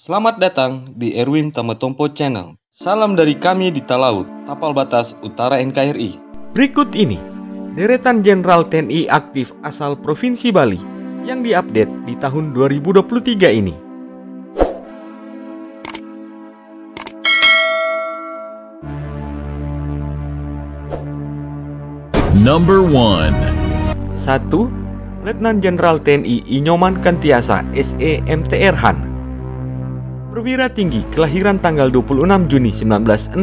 Selamat datang di Erwin Tametompo Channel. Salam dari kami di Talaut, Tapal Batas Utara NKRI. Berikut ini deretan Jenderal TNI aktif asal Provinsi Bali yang diupdate di tahun 2023 ini. Number 1. 1. Letnan Jenderal TNI Inyoman Kantiasa SE MTR Han. Perwira tinggi kelahiran tanggal 26 Juni 1967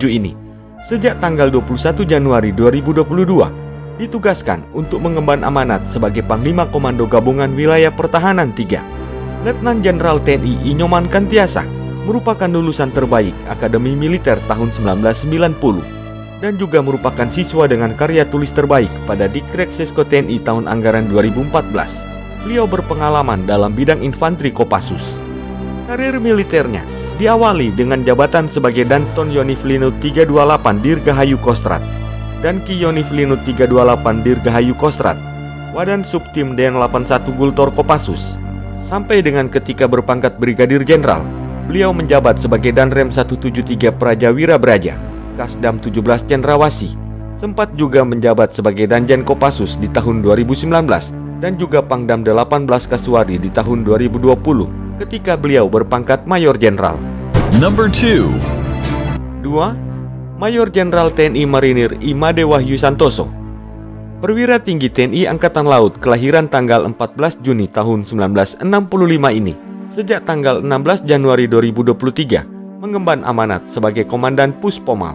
ini sejak tanggal 21 Januari 2022 ditugaskan untuk mengemban amanat sebagai Panglima Komando Gabungan Wilayah Pertahanan 3. Letnan Jenderal TNI Inyoman Kantiasa merupakan lulusan terbaik Akademi Militer tahun 1990 dan juga merupakan siswa dengan karya tulis terbaik pada Dikrek Sesko TNI tahun anggaran 2014. Beliau berpengalaman dalam bidang infanteri Kopassus. Karir militernya diawali dengan jabatan sebagai Danton Yoniflinut 328 Dirgahayu Kostrat dan Ki Yoniflinut 328 Dirgahayu Kostrat, Wadan Subtim Den 81 Gultor Kopassus. Sampai dengan ketika berpangkat Brigadir Jenderal, beliau menjabat sebagai Danrem 173 Prajawira Braja, Kasdam 17 Cendrawasih, sempat juga menjabat sebagai Danjen Kopassus di tahun 2019 dan juga Pangdam 18 Kasuari di tahun 2020 ketika beliau berpangkat Mayor Jenderal. Number 2. 2. Mayor Jenderal TNI Marinir Imade Wahyu Santoso. Perwira tinggi TNI Angkatan Laut kelahiran tanggal 14 Juni tahun 1965 ini sejak tanggal 16 Januari 2023 mengemban amanat sebagai Komandan Puspomal.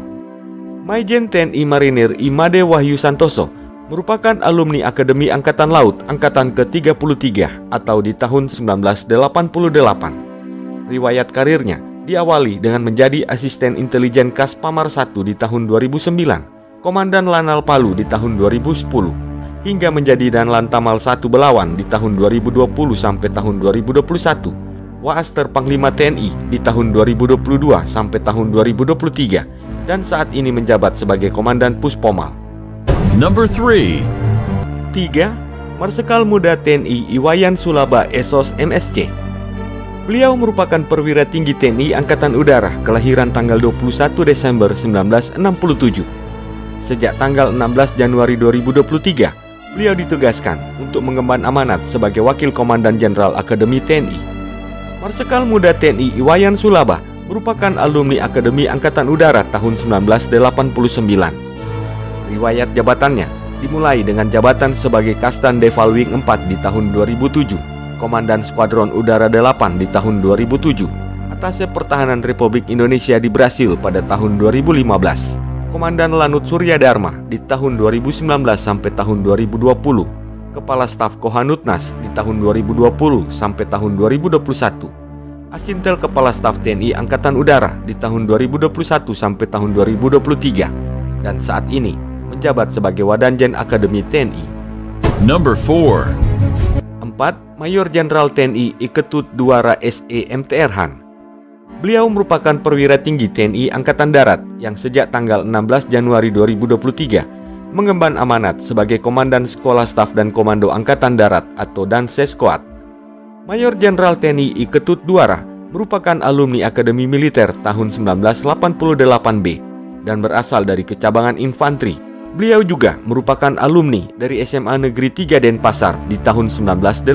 Maijen TNI Marinir Imade Wahyu Santoso merupakan alumni Akademi Angkatan Laut Angkatan ke-33 atau di tahun 1988. Riwayat karirnya diawali dengan menjadi Asisten Intelijen Kaspamar 1 di tahun 2009, Komandan Lanal Palu di tahun 2010, hingga menjadi Danlan Tamal 1 Belawan di tahun 2020 sampai tahun 2021, Waaster Panglima TNI di tahun 2022 sampai tahun 2023, dan saat ini menjabat sebagai Komandan Puspomal. Number 3. 3. Marsikal Muda TNI Iwayan Sulaba Esos MSC. Beliau merupakan perwira tinggi TNI Angkatan Udara kelahiran tanggal 21 Desember 1967. Sejak tanggal 16 Januari 2023, beliau ditugaskan untuk mengemban amanat sebagai Wakil Komandan Jenderal Akademi TNI. Marsikal Muda TNI Iwayan Sulaba merupakan alumni Akademi Angkatan Udara tahun 1989. Riwayat jabatannya dimulai dengan jabatan sebagai Kastan Deval Wing 4 di tahun 2007, Komandan Skuadron Udara 8 di tahun 2007, Atase Pertahanan Republik Indonesia di Brasil pada tahun 2015, Komandan Lanut Surya Dharma di tahun 2019 sampai tahun 2020, Kepala Staf Kohanutnas di tahun 2020 sampai tahun 2021, Asintel Kepala Staf TNI Angkatan Udara di tahun 2021 sampai tahun 2023, dan saat ini menjabat sebagai Wadanjen Akademi TNI. Number 4. 4. Mayor Jenderal TNI Iketut Duara SE MTR Han. Beliau merupakan perwira tinggi TNI Angkatan Darat yang sejak tanggal 16 Januari 2023 mengemban amanat sebagai Komandan Sekolah Staf dan Komando Angkatan Darat atau Danseskoat. Mayor Jenderal TNI Iketut Duara merupakan alumni Akademi Militer tahun 1988B dan berasal dari kecabangan infanteri. Beliau juga merupakan alumni dari SMA Negeri 3 Denpasar di tahun 1985.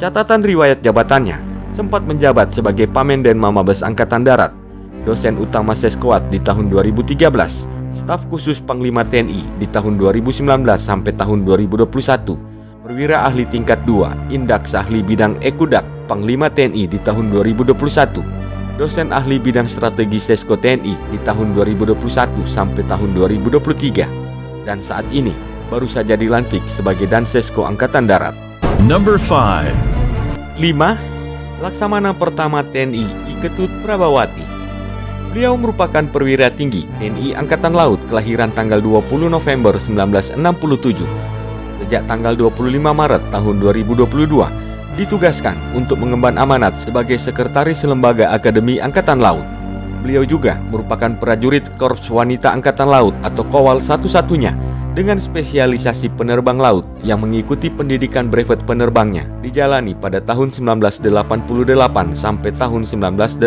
Catatan riwayat jabatannya, sempat menjabat sebagai Pamenden Mamabes Angkatan Darat, dosen utama Seskoat di tahun 2013, staf khusus Panglima TNI di tahun 2019 sampai tahun 2021, perwira ahli tingkat 2, Indaks ahli bidang Ekudak, Panglima TNI di tahun 2021, dosen ahli bidang strategi Sesko TNI di tahun 2021 sampai tahun 2023, dan saat ini baru saja dilantik sebagai Dansesko Angkatan Darat. Number 5. 5. Laksamana Pertama TNI Iketut Prabawati. Beliau merupakan perwira tinggi TNI Angkatan Laut kelahiran tanggal 20 November 1967. Sejak tanggal 25 Maret tahun 2022 ditugaskan untuk mengemban amanat sebagai Sekretaris Lembaga Akademi Angkatan Laut. Beliau juga merupakan prajurit Korps Wanita Angkatan Laut atau Kowal satu-satunya dengan spesialisasi penerbang laut yang mengikuti pendidikan brevet penerbangnya dijalani pada tahun 1988 sampai tahun 1989.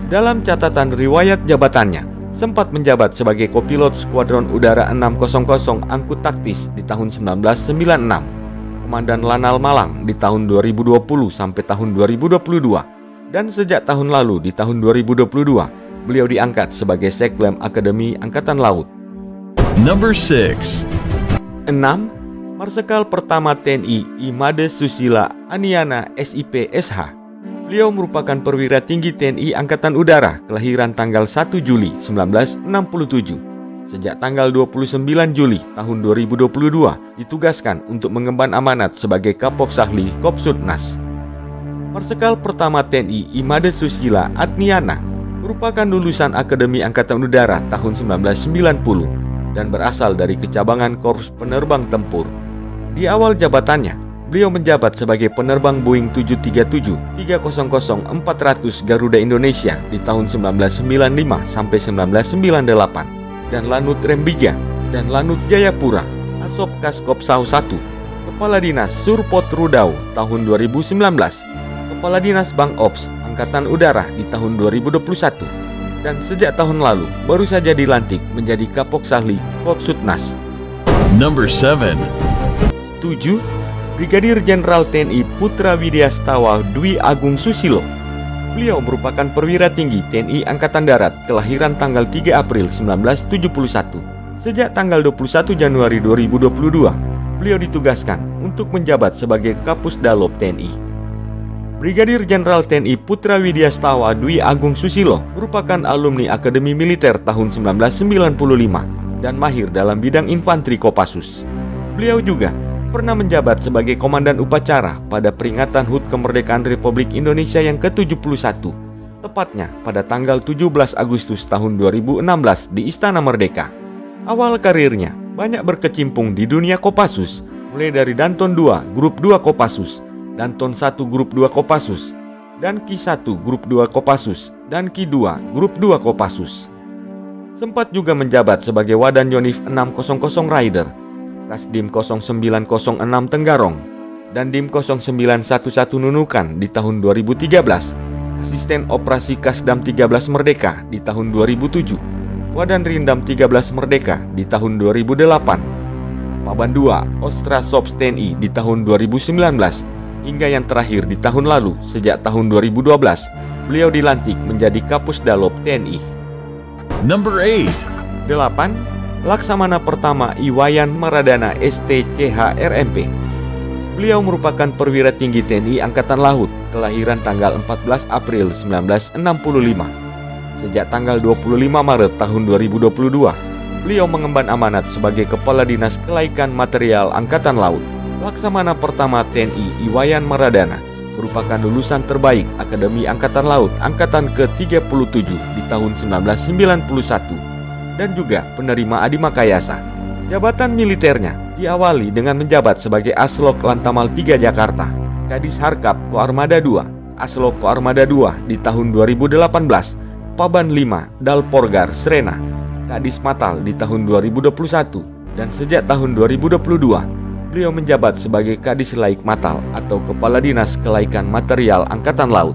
Dalam catatan riwayat jabatannya, sempat menjabat sebagai kopilot Skuadron Udara 600 angkut taktis di tahun 1996, Komandan Lanal Malang di tahun 2020 sampai tahun 2022, dan sejak tahun lalu di tahun 2022, beliau diangkat sebagai Seklem Akademi Angkatan Laut. Number 6. 6. Marsikal Pertama TNI Imade Susila Aniana SIP SH. Beliau merupakan perwira tinggi TNI Angkatan Udara kelahiran tanggal 1 Juli 1967. Sejak tanggal 29 Juli tahun 2022 ditugaskan untuk mengemban amanat sebagai Kapolsahli Kopsudnas. Marsikal Pertama TNI Imade Susila Adniana merupakan lulusan Akademi Angkatan Udara tahun 1990 dan berasal dari kecabangan Korps Penerbang Tempur. Di awal jabatannya, beliau menjabat sebagai penerbang Boeing 737-300-400 Garuda Indonesia di tahun 1995 sampai 1998 dan Lanut Rembiga dan Lanut Jayapura, Asop Kaskopsau 1, Kepala Dinas Surpot Rudau tahun 2019, Kepala Dinas Bang Ops Angkatan Udara di tahun 2021, dan sejak tahun lalu baru saja dilantik menjadi Kapolsahli Kopsudnas. Number 7. 7. Brigadir Jenderal TNI Putra Widyastawa Dwi Agung Susilo. Beliau merupakan perwira tinggi TNI Angkatan Darat kelahiran tanggal 3 April 1971. Sejak tanggal 21 Januari 2022, beliau ditugaskan untuk menjabat sebagai Kapusdalop TNI. Brigadir Jenderal TNI Putra Widyastawa Dwi Agung Susilo merupakan alumni Akademi Militer tahun 1995 dan mahir dalam bidang infanteri Kopassus. Beliau juga pernah menjabat sebagai Komandan Upacara pada peringatan HUT Kemerdekaan Republik Indonesia yang ke-71, tepatnya pada tanggal 17 Agustus tahun 2016 di Istana Merdeka. Awal karirnya banyak berkecimpung di dunia Kopassus, mulai dari Danton 2 Grup 2 Kopassus, Danton 1 Grup 2 Kopassus, dan Ki 1 Grup 2 Kopassus, dan Ki 2 Grup 2 Kopassus. Sempat juga menjabat sebagai Wadan Yonif 600 Rider, Kasdim 0906 Tenggarong, dan Dim 0911 Nunukan di tahun 2013, Asisten Operasi Kasdam 13 Merdeka di tahun 2007, Wadan Rindam 13 Merdeka di tahun 2008, Paban 2 Ostra Sops TNI di tahun 2019, hingga yang terakhir di tahun lalu, sejak tahun 2012, beliau dilantik menjadi Kapusdalop TNI. Number 8. 8. Laksamana Pertama Iwayan Maradana STCH RMP. Beliau merupakan perwira tinggi TNI Angkatan Laut, kelahiran tanggal 14 April 1965. Sejak tanggal 25 Maret tahun 2022, beliau mengemban amanat sebagai Kepala Dinas Kelaikan Material Angkatan Laut. Laksamana Pertama TNI Iwayan Maradana merupakan lulusan terbaik Akademi Angkatan Laut Angkatan ke-37 di tahun 1991 dan juga penerima Adi Makayasa. Jabatan militernya diawali dengan menjabat sebagai Aslok Lantamal 3 Jakarta, Kadis Harkap Koarmada 2, Aslok Koarmada 2 di tahun 2018, Paban 5 Dalporgar Srena, Kadis Matal di tahun 2021, dan sejak tahun 2022 beliau menjabat sebagai Kadis Laik Matal atau Kepala Dinas Kelaikan Material Angkatan Laut.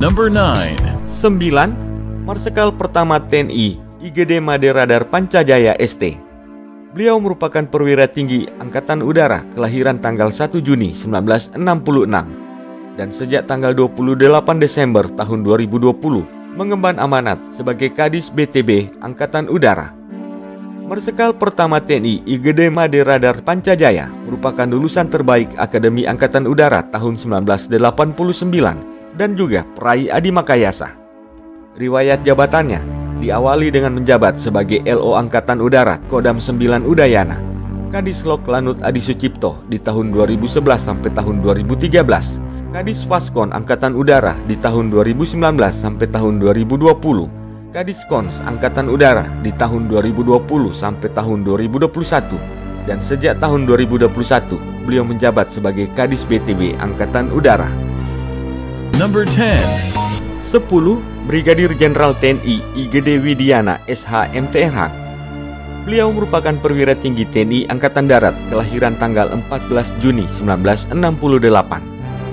Number 9. 9. Marsikal Pertama TNI IGD Made Radar Pancajaya ST. Beliau merupakan perwira tinggi Angkatan Udara kelahiran tanggal 1 Juni 1966 dan sejak tanggal 28 Desember tahun 2020 mengemban amanat sebagai Kadis BTB Angkatan Udara. Marsikal Pertama TNI IGD Made Radar Pancajaya merupakan lulusan terbaik Akademi Angkatan Udara tahun 1989 dan juga peraih Adi Makayasa. Riwayat jabatannya diawali dengan menjabat sebagai LO Angkatan Udara Kodam 9 Udayana, Kadis Lok Lanut Adi Sucipto di tahun 2011 sampai tahun 2013, Kadis Faskon Angkatan Udara di tahun 2019 sampai tahun 2020, Kadis Kons Angkatan Udara di tahun 2020 sampai tahun 2021, dan sejak tahun 2021 beliau menjabat sebagai Kadis BTB Angkatan Udara. Number 10. 10. Brigadir Jenderal TNI IGD Widiana SH MTRH. Beliau merupakan perwira tinggi TNI Angkatan Darat kelahiran tanggal 14 Juni 1968.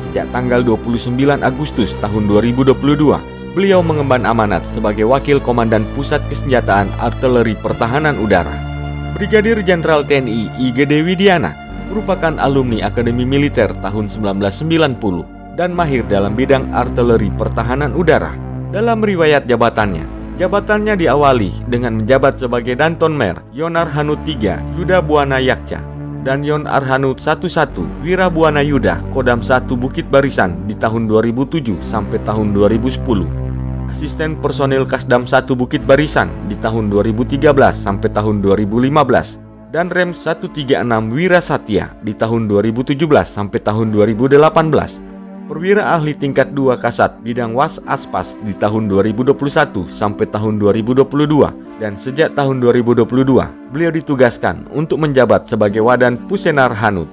Sejak tanggal 29 Agustus tahun 2022, beliau mengemban amanat sebagai Wakil Komandan Pusat Kesenjataan Artileri Pertahanan Udara. Brigadir Jenderal TNI IGD Widiana merupakan alumni Akademi Militer tahun 1990 dan mahir dalam bidang artileri pertahanan udara. Dalam riwayat jabatannya diawali dengan menjabat sebagai Danton Mer, Yon Arhanud III, Yuda Buana Yakca, dan Yon Arhanud 11, Wira Buana Yuda, Kodam 1 Bukit Barisan di tahun 2007 sampai tahun 2010. Asisten Personil Kasdam 1 Bukit Barisan di tahun 2013 sampai tahun 2015. Dan Rem 136 Wira Satya di tahun 2017 sampai tahun 2018. Perwira ahli tingkat 2 Kasat bidang Was Aspas di tahun 2021 sampai tahun 2022, dan sejak tahun 2022 beliau ditugaskan untuk menjabat sebagai Wadan Pusenar Hanud